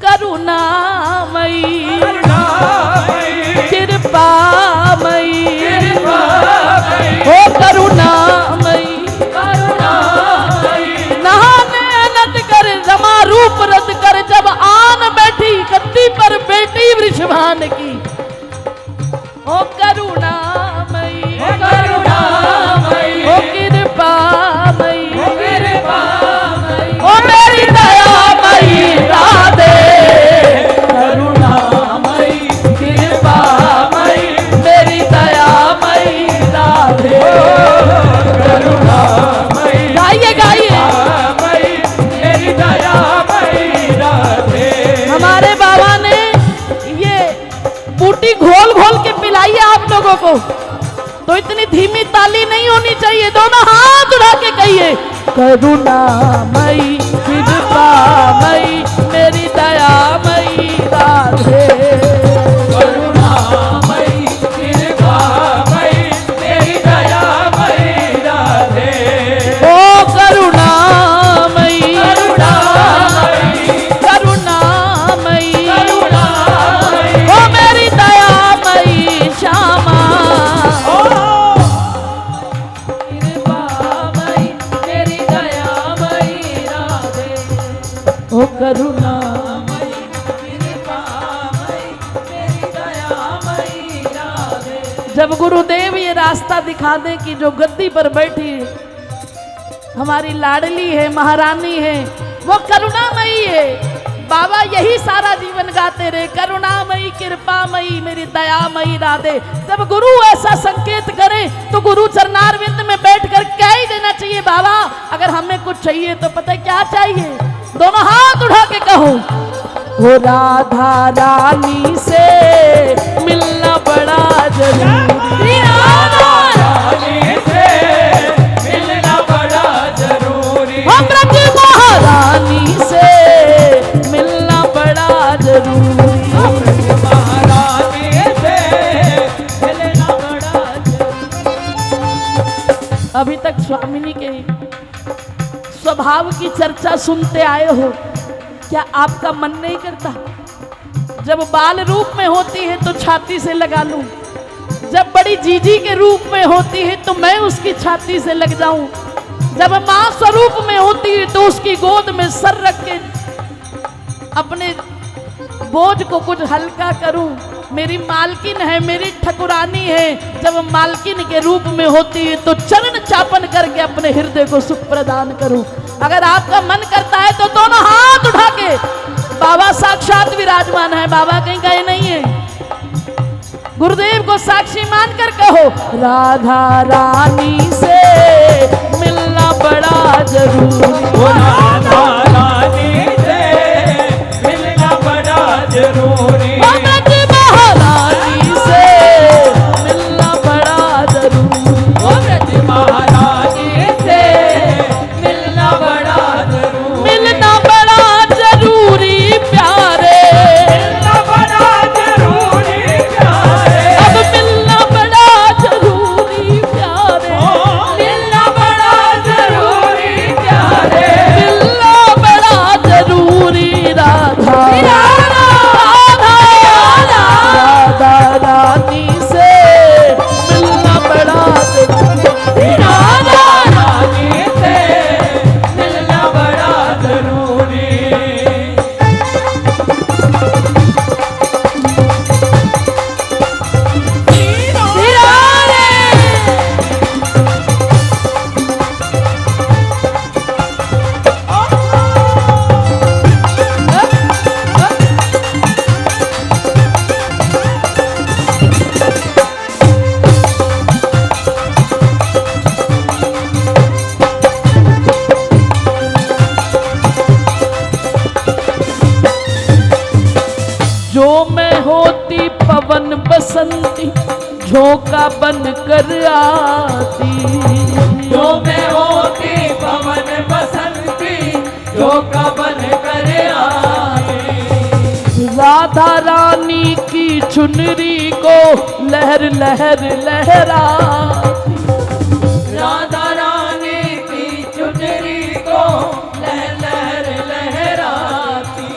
करुणामयी कृपामयी हो करुणामयी नहाने अनत कर रमा रूप रद कर जब आन बैठी गद्दी पर बेटी वृषभान की ओ करुणामयी ओ कृपामयी ओ मेरी दयामयी राधे करुणामयी कृपामयी मेरी दयामयी राधे करुणामयी गाइए गाइए मेरी दयामयी राधे। हमारे बाबा ने ये बूटी घोल घोल के पिलाई है आप लोगों को, तो इतनी धीमी ताली नहीं होनी चाहिए, दोनों हाथ उठा के कहिए करुणामयी कृपामयी मेरी दयामयी राधे करुणामयी कृपामयी मेरी दयामयी राधे ओ करुणामयी करुणामयी ओ मेरी दयामयी श्यामा ओ करुणामयी कृपामयी मेरी दयामयी राधे। जब गुरुदेव ये रास्ता दिखा दें कि जो गद्दी पर बैठी हमारी लाडली है महारानी है वो करुणामयी है, बाबा यही सारा जीवन गाते रहे करुणामयी कृपामयी मेरी दयामयी राधे। जब गुरु ऐसा संकेत करे तो गुरु चरणारविंद में बैठकर कह ही देना चाहिए बाबा अगर हमें कुछ चाहिए तो पता है क्या चाहिए, दोनों हाथ उठा के कहो वो राधा रानी से मिलना बड़ा जरूरी राधा रानी से मिलना बड़ा जरूरी हम ब्रज महारानी से मिलना बड़ा जरूरी ब्रज महारानी से मिलना बड़ा जरूरी। अभी तक स्वामिनी के स्वभाव की चर्चा सुनते आए हो, क्या आपका मन नहीं करता जब बाल रूप में होती है तो छाती से लगा लूं, जब बड़ी जीजी के रूप में होती है तो मैं उसकी छाती से लग जाऊं, जब मां स्वरूप में होती है तो उसकी गोद में सर रख के अपने बोझ को कुछ हल्का करूं। मेरी मालकिन है मेरी ठकुरानी है, जब मालकिन के रूप में होती है तो चरण चापन करके अपने हृदय को सुख प्रदान करूं। अगर आपका मन करता है तो दोनों हाथ उठा के बाबा साक्षात विराजमान है, बाबा कहीं गए नहीं है, गुरुदेव को साक्षी मानकर कहो राधा रानी से मिलना बड़ा जरूरी राधा रानी से मिलना बड़ा जरूरी महारानी से मिलना बड़ा जरूरी महारानी से मिलना बड़ा जरूरी मिलना बड़ा जरूरी प्यारे मिलना बड़ा जरूरी प्यारे अब मिलना बड़ा जरूरी प्यारे मिलना बड़ा जरूरी प्यारे मिलना बड़ा जरूरी राधा राधा रानी से मिलना बड़ा जरूरी राधा रानी से मिलना बड़ा जरूरी। जो मैं होती पवन बसंती झोंका बन कर आती जो मैं होती पवन बसंती झोंका बन कर आती राधा रानी की चुनरी को लहर लहर लहराती राधा रानी की चुनरी को लहर लहर लहराती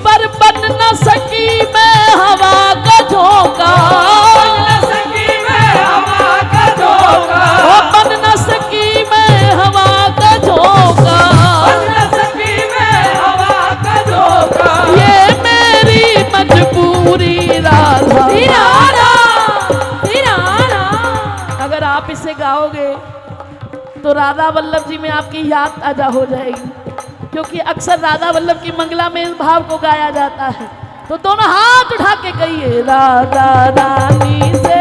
पर बन न सकी मैं हवा का झोंका, बन न सकी मैं हवा का झोंका, बन न सकी मैं हवा का झोंका, बन न सकी मैं हवा का झोंका। ये मेरी मजबूरी राधा। अगर आप इसे गाओगे तो राधा वल्लभ जी में आपकी याद ताजा हो जाएगी, क्योंकि अक्सर राधा वल्लभ की मंगला में इस भाव को गाया जाता है। तो दोनों हाथ उठा के कहिए, राधा रानी से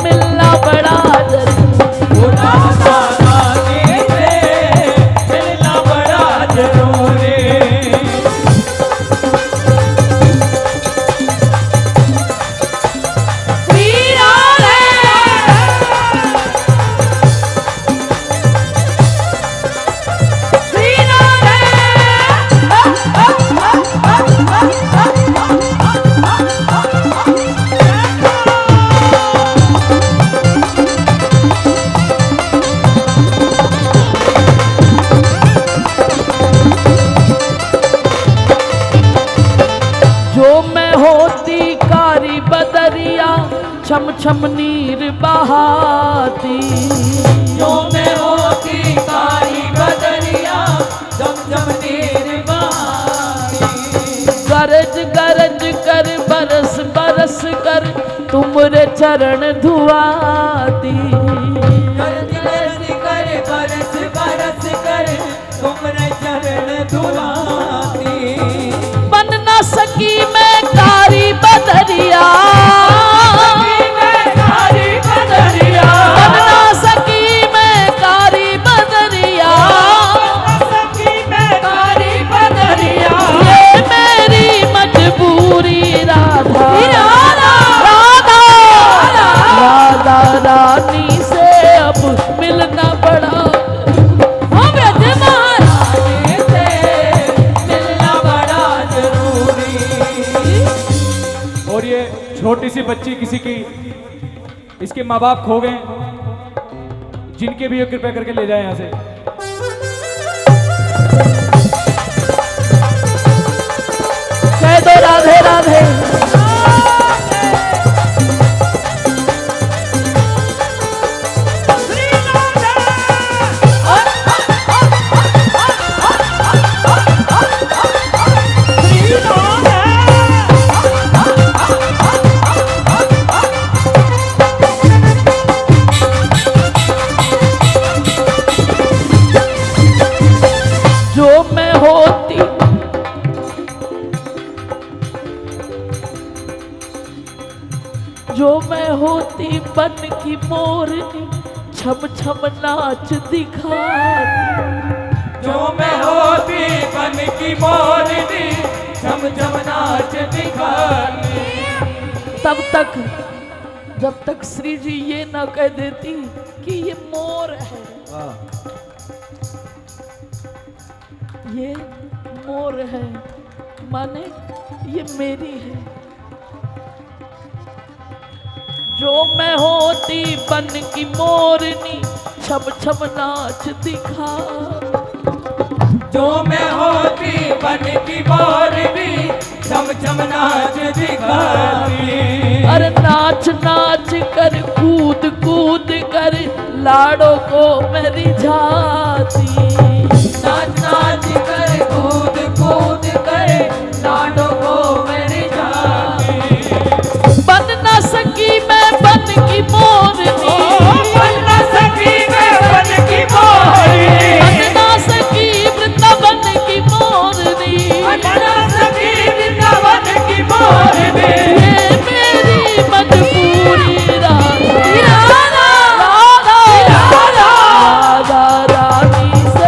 मिलना बड़ा जरूरी, राधा रानी से मिलना बड़ा जरूरी। छम छम नीर बहाती, जो मैं होती कारी बदरिया जम जम नीर बहाती। गरज गरज कर बरस बरस कर तुमरे चरण धुआती, गरज गरज कर बरस बरस कर तुमरे चरण धुआती। बन न सकी मैं कारी बदरिया, रानी से अब मिलना बड़ा, रानी से मिलना बड़ा जरूरी। और ये छोटी सी बच्ची किसी की, इसके माँ बाप खो गए, जिनके भी ये कृपया करके ले जाए यहाँ से। कह दो राधे राधे। जो मैं होती बन की मोरनी छम छम नाच दिखाती, जो मैं होती बन की मोरनी छम छम नाच दिखाती। तब तक जब तक श्री जी ये ना कह देती कि ये मोर है, ये मोर है माने ये मेरी है। जो मैं होती बन की मोरनी छम छम नाच दिखा, जो मैं होती बन की मोरनी छम छम नाच दिखाती। अरे नाच नाच कर कूद कूद कर लाड़ों को मैं रिझाती, नाच नाच कर कूद कूद कर लाड़ों को मैं रिझाती। बन न सकी मैं बन की मोरनी, बन न सकी मैं बन की मोरनी, बन न सकी वृंदावन की मोरनी, बन न सकी वृंदावन की मोरनी। ये मेरी मजबूरी राधा, राधा रानी से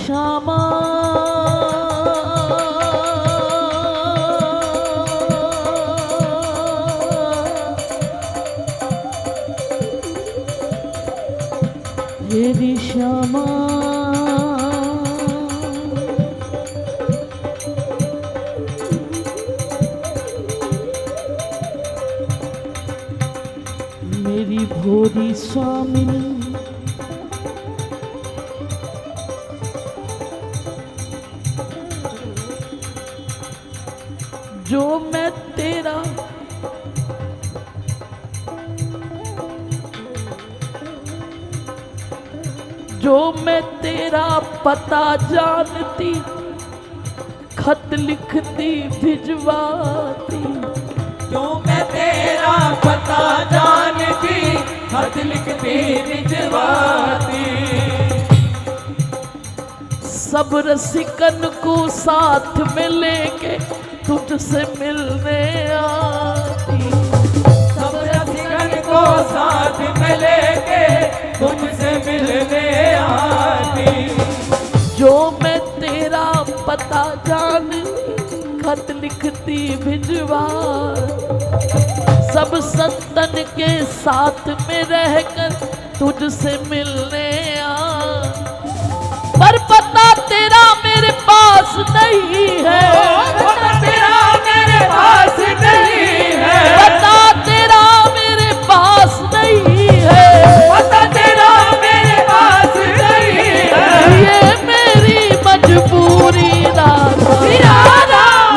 श्यामा मेरी श्यामा मेरी भोरी स्वामिनी जो मैं तेरा पता जानती खत लिखती भिजवाती जो मैं तेरा पता जानती खत लिखती भिजवाती सब रसिकन को साथ में लेके तुझसे मिलने आती सब रसिकन को साथ में लेके तुझसे मिलने आती जो मैं तेरा पता जान खत लिखती भिजवा सब संतन के साथ में रहकर तुझसे मिलने आ पर पता तेरा मेरे पास नहीं है पता तेरा मेरे पास नहीं है पता तेरा मेरे पास नहीं है पता तेरा मेरे पास नहीं है ये मेरी मजबूरी राधा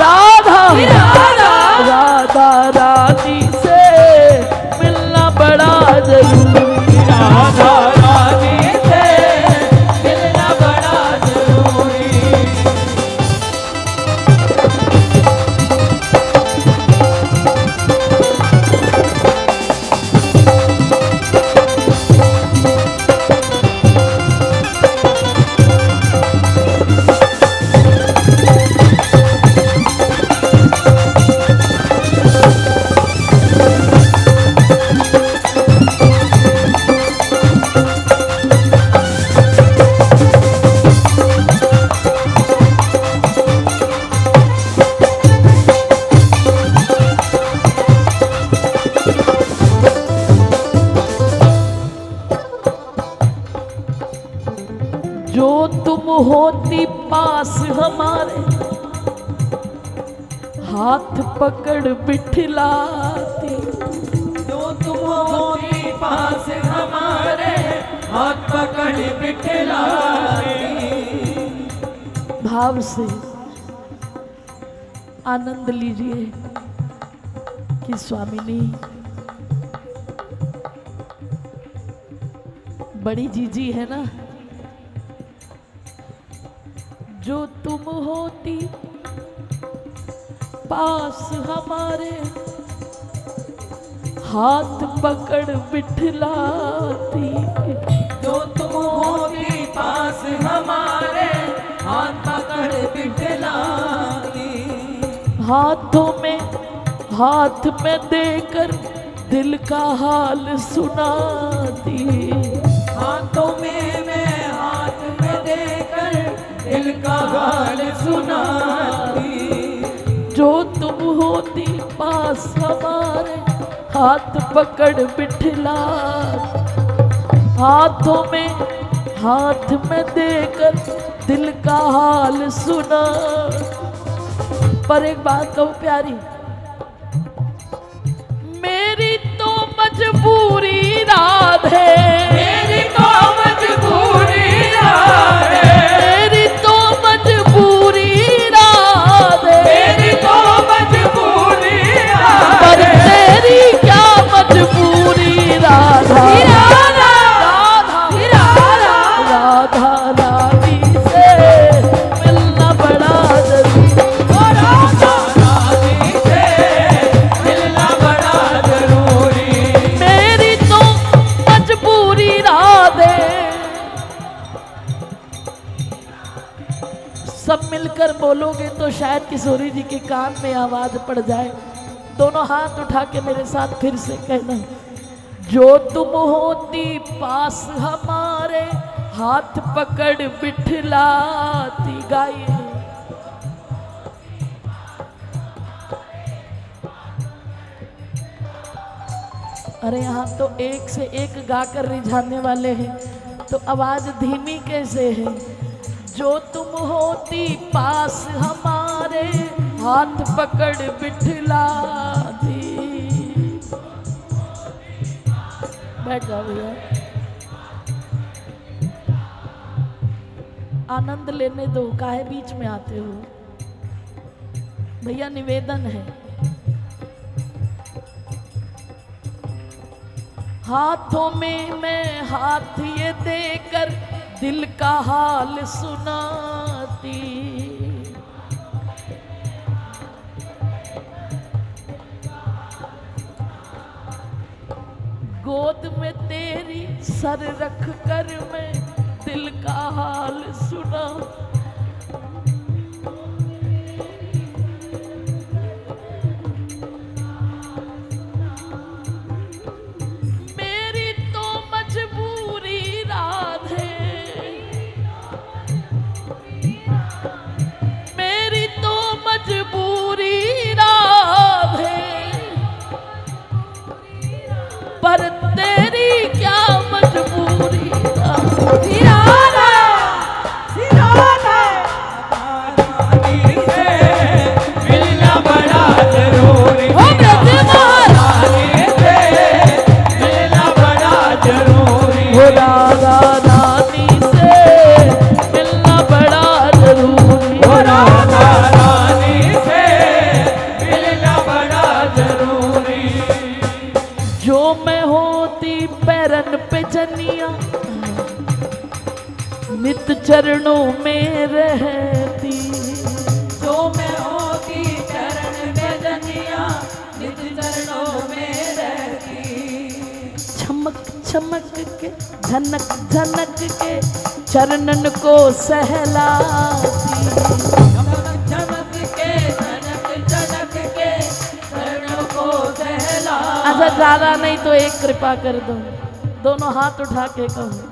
राधा राधा राधा रानी से मिलना बड़ा जरूरी राधा रानी से मिलना बड़ा जरूरी जो तुम होती पास हमारे हाथ पकड़ बिठलाती जो तुम होती पास हमारे हाथ पकड़ बिठलाती भाव से आनंद लीजिए कि स्वामिनी बड़ी जीजी है ना जो तुम होती पास हमारे हाथ पकड़ बिठलाती जो तुम होती पास हमारे हाथ पकड़ बिठलाती हाथ में देकर दिल का हाल सुनाती हाथों में मैं हाथ में देकर दिल का हाल सुनाती जो तुम होती पास हमारे हाथ पकड़ बिठला हाथ में देकर दिल का हाल सुना पर एक बात कहूं प्यारी मेरी तो मजबूरी राधे मेरी तो मजबूरी राधे मेरी तो मजबूरी राधे मेरी तो मजबूरी पर राधे तेरी क्या मजबूरी राधा राधा रानी से मिलना बड़ा जरूरी राधा रानी से मिलना बड़ा जरूरी मेरी तो मजबूरी राधे सब मिलकर बोलोगे तो शायद किशोरी जी के कान में आवाज पड़ जाए दोनों हाथ उठा के मेरे साथ फिर से कहना जो तुम होती पास हमारे हाथ पकड़ बिठलाती गाई। अरे यहाँ तो एक से एक गाकर रिझाने वाले हैं, तो आवाज धीमी कैसे है? जो तुम होती पास हमारे, हाथ पकड़ बिठलाती। बैठ जाओ भैया, आनंद लेने दो, काहे बीच में आते हो भैया? निवेदन है, हाथों में मैं हाथ ये देकर दिल का हाल सुनाती। गोद में तेरी सर रख कर मैं दिल का हाल सुना। मेरी तो मजबूरी राधे, मेरी तो मजबूरी राधे, पर तेरी क्या मजबूरी मिलना बड़ा जरूरी, मिलना बड़ा जरूरी, राधा रानी से मिलना बड़ा जरूरी, राधा रानी से मिलना बड़ा जरूरी। जो मैं होती पैरन पे जनिया, नित चरणों में रहती। जो मैं होती चरण में जनिया, नित चरणों में रहती। चमक चमक के झनक झनक के चरणन को सहलाती। चमक चमक के झनक झनक के चरणों को सहला। अच्छा ज्यादा नहीं तो एक कृपा कर दो, दोनों हाथ उठा के कहो,